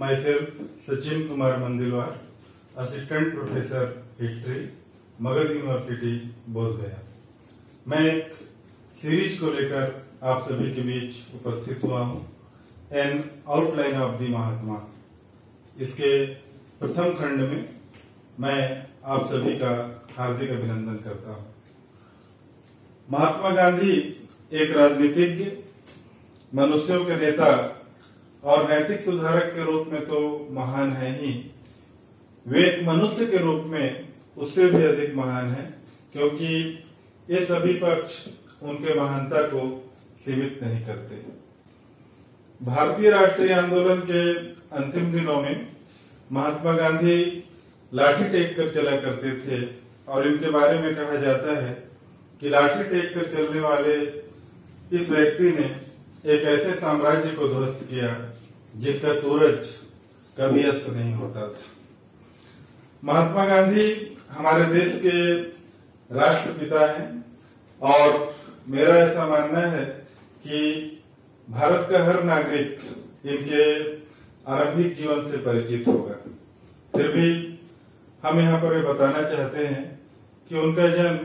myself Sachin Kumar Mandilwar, assistant professor history, Magadh university Bodhgaya. मैं एक series को लेकर आप सभी के बीच उपस्थित हुआ हूं, एन आउटलाइन ऑफ द महात्मा। इसके प्रथम खंड में मैं आप सभी का हार्दिक अभिनंदन करता हूं। महात्मा गांधी एक राजनीतिज्ञ, मनुष्यों के नेता और नैतिक सुधारक के रूप में तो महान है ही, वे एक मनुष्य के रूप में उससे भी अधिक महान है, क्योंकि ये सभी पक्ष उनके महानता को सीमित नहीं करते। भारतीय राष्ट्रीय आंदोलन के अंतिम दिनों में महात्मा गांधी लाठी टेक कर चला करते थे, और इनके बारे में कहा जाता है कि लाठी टेक कर चलने वाले इस व्यक्ति ने एक ऐसे साम्राज्य को ध्वस्त किया जिसका सूरज कभी अस्त नहीं होता था। महात्मा गांधी हमारे देश के राष्ट्रपिता हैं, और मेरा ऐसा मानना है कि भारत का हर नागरिक इनके आरंभिक जीवन से परिचित होगा। फिर भी हम यहाँ पर बताना चाहते हैं कि उनका जन्म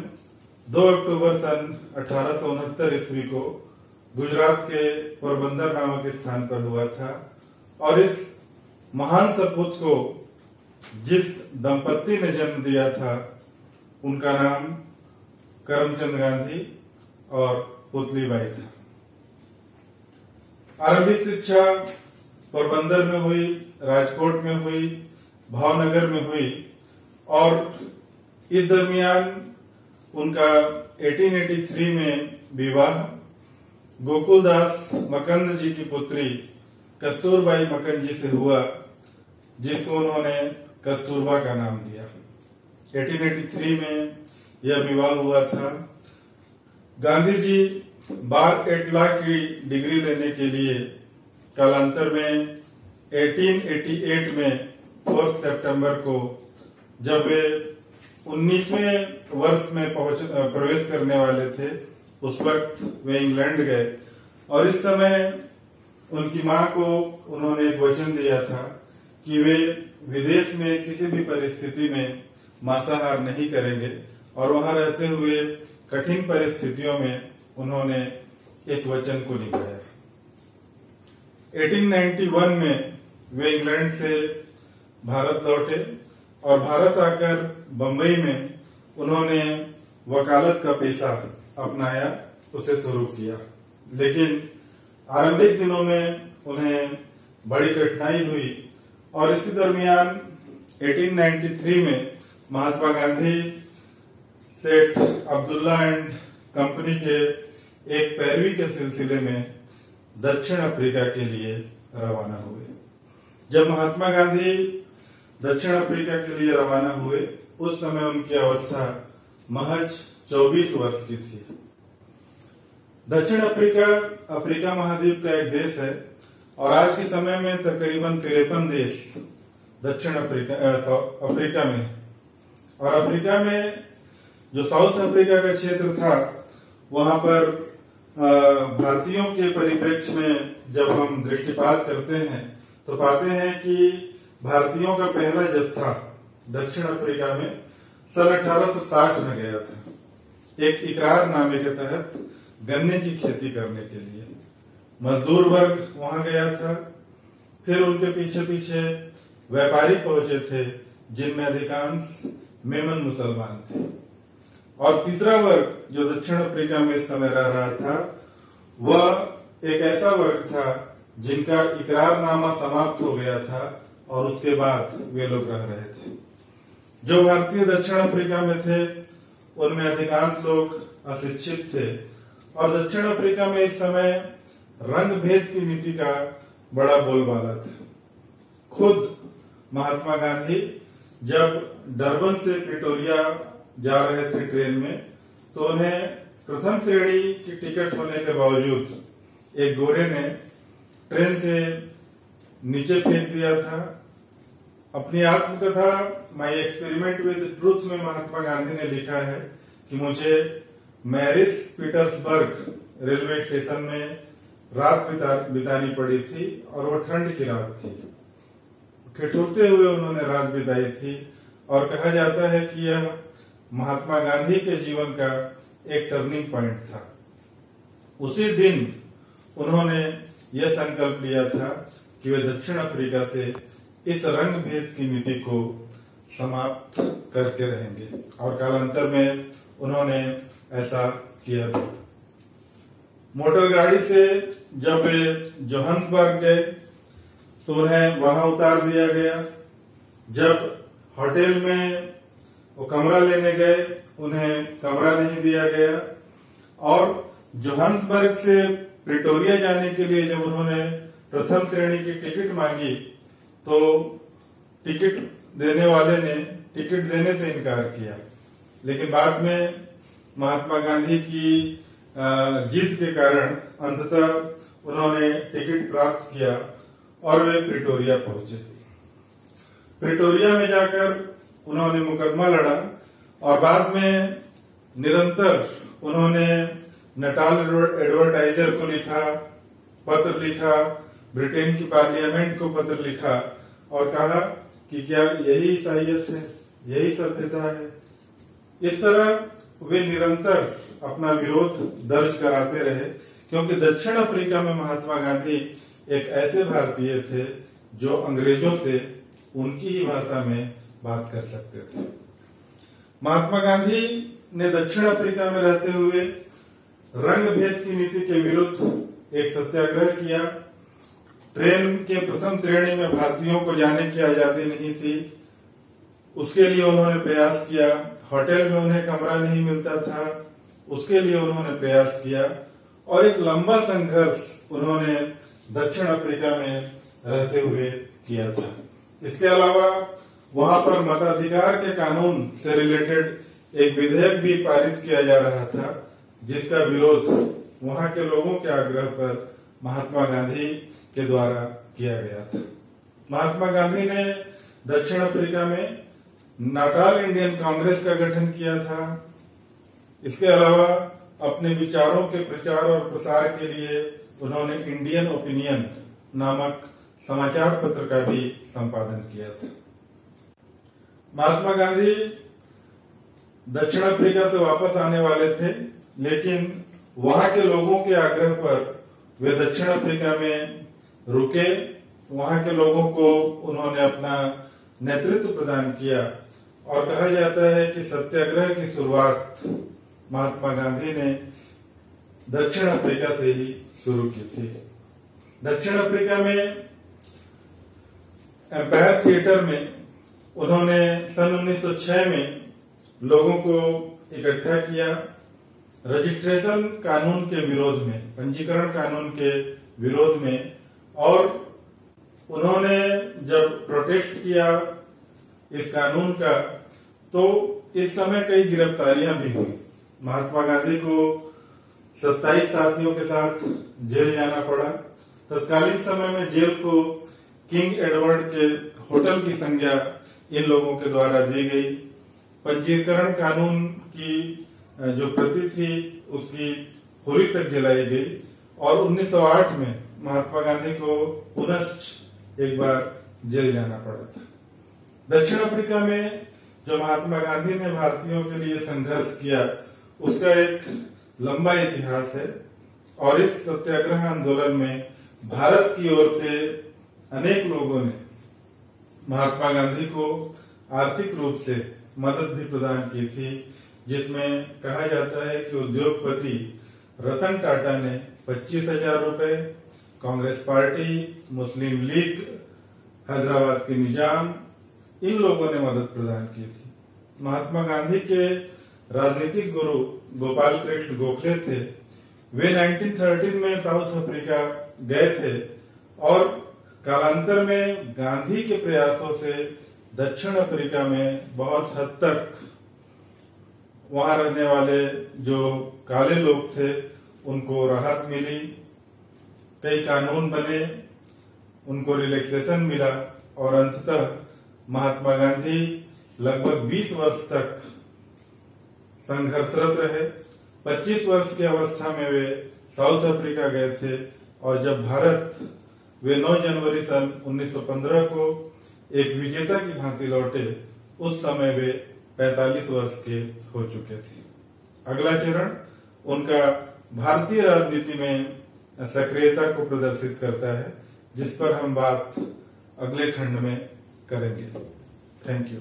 2 अक्टूबर सन 1869 ईस्वी को गुजरात के पोरबंदर नामक स्थान पर हुआ था, और इस महान सपूत को जिस दंपत्ति ने जन्म दिया था उनका नाम करमचंद गांधी और पुतलीबाई था। आरंभिक शिक्षा पोरबंदर में हुई, राजकोट में हुई, भावनगर में हुई, और इस दरमियान उनका 1883 में विवाह गोकुलदास मकंद जी की पुत्री कस्तूरबाई मकंद जी से हुआ, जिसको उन्होंने कस्तूरबा का नाम दिया। 1883 में यह विवाह हुआ था। गांधी जी बार 8 लाख की डिग्री लेने के लिए कालांतर में 1888 में 4 सितंबर को, जब वे 19वें वर्ष में प्रवेश करने वाले थे, उस वक्त वे इंग्लैंड गए, और इस समय उनकी मां को उन्होंने एक वचन दिया था कि वे विदेश में किसी भी परिस्थिति में मांसाहार नहीं करेंगे, और वहां रहते हुए कठिन परिस्थितियों में उन्होंने इस वचन को निभाया। 1891 में वे इंग्लैंड से भारत लौटे, और भारत आकर बंबई में उन्होंने वकालत का पेशा अपनाया, उसे शुरू किया। लेकिन आरंभिक दिनों में उन्हें बड़ी कठिनाई हुई, और इसी दरमियान 1893 में महात्मा गांधी सेठ अब्दुल्ला एंड कंपनी के एक पैरवी के सिलसिले में दक्षिण अफ्रीका के लिए रवाना हुए। जब महात्मा गांधी दक्षिण अफ्रीका के लिए रवाना हुए, उस समय उनकी अवस्था महज 24 वर्ष की थी। दक्षिण अफ्रीका अफ्रीका महाद्वीप का एक देश है, और आज के समय में तकरीबन 53 देश दक्षिण अफ्रीका में, और अफ्रीका में जो साउथ अफ्रीका का क्षेत्र था, वहां पर भारतीयों के परिप्रेक्ष्य में जब हम दृष्टिपात करते हैं तो पाते हैं कि भारतीयों का पहला जत्था दक्षिण अफ्रीका में सन 1860 में गया था, एक इकरारनामे के तहत गन्ने की खेती करने के लिए। मजदूर वर्ग वहां गया था। फिर उनके पीछे पीछे व्यापारी पहुंचे थे, जिनमें अधिकांश मेमन मुसलमान थे। और तीसरा वर्ग जो दक्षिण अफ्रीका में इस समय रह रहा था, वह एक ऐसा वर्ग था जिनका इकरारनामा समाप्त हो गया था, और उसके बाद वे लोग रह रहे थे। जो भारतीय दक्षिण अफ्रीका में थे उनमें अधिकांश लोग अशिक्षित थे, और दक्षिण अफ्रीका में इस समय रंग भेद की नीति का बड़ा बोलबाला था। खुद महात्मा गांधी जब डरबन से प्रिटोरिया जा रहे थे ट्रेन में, तो उन्हें प्रथम श्रेणी की टिकट होने के बावजूद एक गोरे ने ट्रेन से नीचे फेंक दिया था। अपनी आत्मकथा माई एक्सपेरिमेंट विद ट्रूथ में महात्मा गांधी ने लिखा है कि मुझे मैरिस पीटर्सबर्ग रेलवे स्टेशन में रात बितानी पड़ी थी, और वो ठंड की रात थी। ठिठुरते हुए उन्होंने रात बिताई थी और कहा जाता है कि यह महात्मा गांधी के जीवन का एक टर्निंग पॉइंट था। उसी दिन उन्होंने यह संकल्प लिया था कि वे दक्षिण अफ्रीका से इस रंग भेद की नीति को समाप्त करके रहेंगे और कालांतर में उन्होंने ऐसा किया भी। मोटर गाड़ी से जब वे जोहान्सबर्ग गए तो उन्हें वहां उतार दिया गया। जब होटल में वो कमरा लेने गए उन्हें कमरा नहीं दिया गया और जोहान्सबर्ग से प्रिटोरिया जाने के लिए जब उन्होंने प्रथम श्रेणी की टिकट मांगी तो टिकट देने वाले ने टिकट देने से इनकार किया, लेकिन बाद में महात्मा गांधी की जिद के कारण अंततः उन्होंने टिकट प्राप्त किया और वे प्रिटोरिया पहुंचे। प्रिटोरिया में जाकर उन्होंने मुकदमा लड़ा और बाद में निरंतर उन्होंने नटाल एडवर्टाइजर को पत्र लिखा, ब्रिटेन की पार्लियामेंट को पत्र लिखा और कहा कि क्या यही ईसाइयत है, यही सभ्यता है। इस तरह वे निरंतर अपना विरोध दर्ज कराते रहे, क्योंकि दक्षिण अफ्रीका में महात्मा गांधी एक ऐसे भारतीय थे जो अंग्रेजों से उनकी ही भाषा में बात कर सकते थे। महात्मा गांधी ने दक्षिण अफ्रीका में रहते हुए रंग भेद की नीति के विरुद्ध एक सत्याग्रह किया। ट्रेन के प्रथम श्रेणी में भारतीयों को जाने की आजादी नहीं थी, उसके लिए उन्होंने प्रयास किया। होटल में उन्हें कमरा नहीं मिलता था, उसके लिए उन्होंने प्रयास किया और एक लंबा संघर्ष उन्होंने दक्षिण अफ्रीका में रहते हुए किया था। इसके अलावा वहां पर मताधिकार के कानून से रिलेटेड एक विधेयक भी पारित किया जा रहा था, जिसका विरोध वहां के लोगों के आग्रह पर महात्मा गांधी के द्वारा किया गया था। महात्मा गांधी ने दक्षिण अफ्रीका में नाटाल इंडियन कांग्रेस का गठन किया था। इसके अलावा अपने विचारों के प्रचार और प्रसार के लिए उन्होंने इंडियन ओपिनियन नामक समाचार पत्र का भी संपादन किया था। महात्मा गांधी दक्षिण अफ्रीका से वापस आने वाले थे, लेकिन वहां के लोगों के आग्रह पर वे दक्षिण अफ्रीका में रुके। वहां के लोगों को उन्होंने अपना नेतृत्व प्रदान किया और कहा जाता है कि सत्याग्रह की शुरुआत महात्मा गांधी ने दक्षिण अफ्रीका से ही शुरू की थी। दक्षिण अफ्रीका में एम्पायर थिएटर में उन्होंने सन 1906 में लोगों को इकट्ठा किया। रजिस्ट्रेशन कानून के विरोध में, पंजीकरण कानून के विरोध में, और उन्होंने जब प्रोटेस्ट किया इस कानून का तो इस समय कई गिरफ्तारियां भी हुई। महात्मा गांधी को 27 साथियों के साथ जेल जाना पड़ा। तत्कालीन समय में जेल को किंग एडवर्ड के होटल की संज्ञा इन लोगों के द्वारा दी गई। पंजीकरण कानून की जो प्रति थी उसकी होली तक जलाई गई और 1908 में महात्मा गांधी को पुनः एक बार जेल जाना पड़ा था। दक्षिण अफ्रीका में जो महात्मा गांधी ने भारतीयों के लिए संघर्ष किया उसका एक लंबा इतिहास है और इस सत्याग्रह आंदोलन में भारत की ओर से अनेक लोगों ने महात्मा गांधी को आर्थिक रूप से मदद भी प्रदान की थी, जिसमें कहा जाता है कि उद्योगपति रतन टाटा ने 25,000 रुपए, कांग्रेस पार्टी, मुस्लिम लीग, हैदराबाद के निजाम, इन लोगों ने मदद प्रदान की थी। महात्मा गांधी के राजनीतिक गुरु गोपाल कृष्ण गोखले थे। वे 1913 में साउथ अफ्रीका गए थे और कालांतर में गांधी के प्रयासों से दक्षिण अफ्रीका में बहुत हद तक वहां रहने वाले जो काले लोग थे उनको राहत मिली, कई कानून बने, उनको रिलैक्सेशन मिला और अंततः महात्मा गांधी लगभग 20 वर्ष तक संघर्षरत रहे। 25 वर्ष की अवस्था में वे साउथ अफ्रीका गए थे और जब भारत वे 9 जनवरी सन 1915 को एक विजेता की भांति लौटे, उस समय वे 45 वर्ष के हो चुके थे। अगला चरण उनका भारतीय राजनीति में सक्रियता को प्रदर्शित करता है, जिस पर हम बात अगले खंड में करेंगे। Thank you.